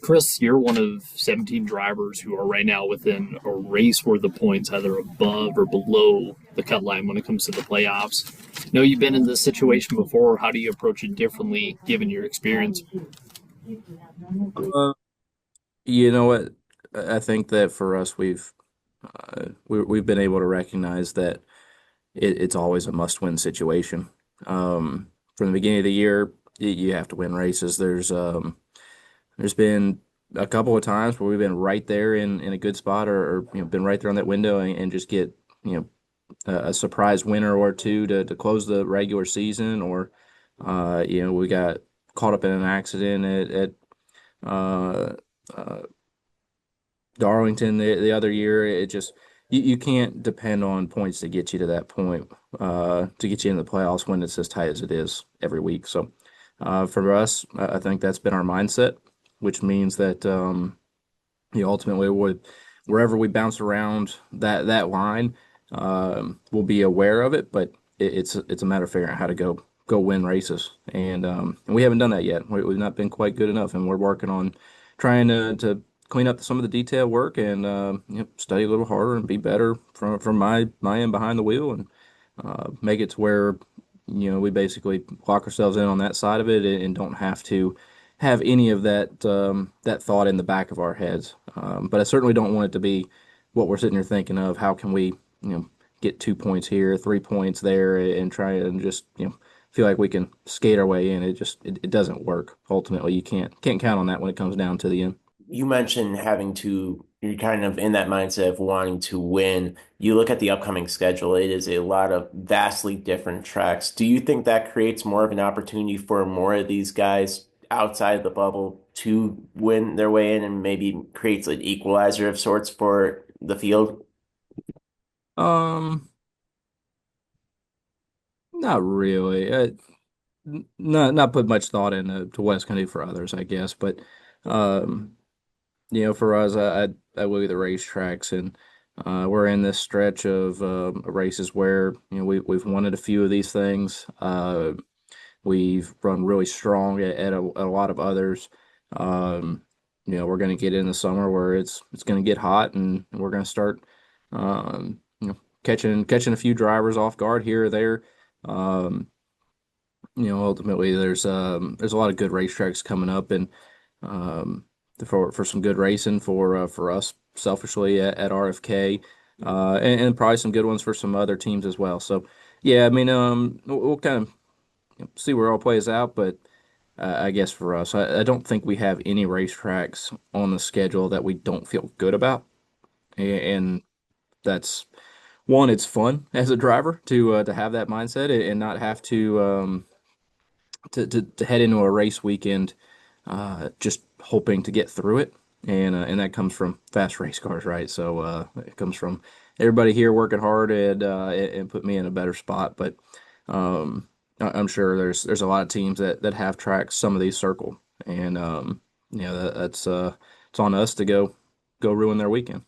Chris, you're one of 17 drivers who are right now within a race worth of points, either above or below the cut line when it comes to the playoffs. Know you've been in this situation before. How do you approach it differently given your experience? Uh, you know what? I think that for us, we've been able to recognize that it's always a must-win situation. From the beginning of the year, you have to win races. There's been a couple of times where we've been right there in a good spot, or been right there on that window and just get you know a surprise winner or two to close the regular season, or we got caught up in an accident at uh, uh, Darlington the other year. It just you can't depend on points to get you to that point, to get you in the playoffs when it's as tight as it is every week. So for us, I think that's been our mindset, which means that ultimately wherever we bounce around that line, we'll be aware of it, but it's a matter of figuring out how to go win races, and we haven't done that yet. We've not been quite good enough, and we're working on trying to clean up some of the detail work and study a little harder and be better from my end behind the wheel, and make it to where we basically lock ourselves in on that side of it and don't have to have any of that thought in the back of our heads. But I certainly don't want it to be what we're sitting here thinking of. How can we, get 2 points here, 3 points there, and try and just, feel like we can skate our way in. It doesn't work. Ultimately, you can't count on that when it comes down to the end. You mentioned you're kind of in that mindset of wanting to win. You look at the upcoming schedule, it is a lot of vastly different tracks. Do you think that creates more of an opportunity for more of these guys outside of the bubble to win their way in and maybe creates an equalizer of sorts for the field? Um, Not really. Not put much thought into to what it's going to do for others, I guess. But um, for us, I look at the racetracks, and we're in this stretch of races where we've wanted a few of these things. We've run really strong at a lot of others. Um, we're going to get in the summer where it's going to get hot, and we're going to start catching a few drivers off guard here or there. Um, ultimately there's a lot of good racetracks coming up, and um, for some good racing for us selfishly at RFK, and probably some good ones for some other teams as well. So yeah, I mean, we'll kind of see where it all plays out, but I guess for us, I don't think we have any racetracks on the schedule that we don't feel good about, and that's one. It's fun as a driver to have that mindset and not have to head into a race weekend just hoping to get through it. And that comes from fast race cars, right? So it comes from everybody here working hard and put me in a better spot. But I'm sure there's a lot of teams that have tracks some of these circle, and that's it's on us to go ruin their weekend.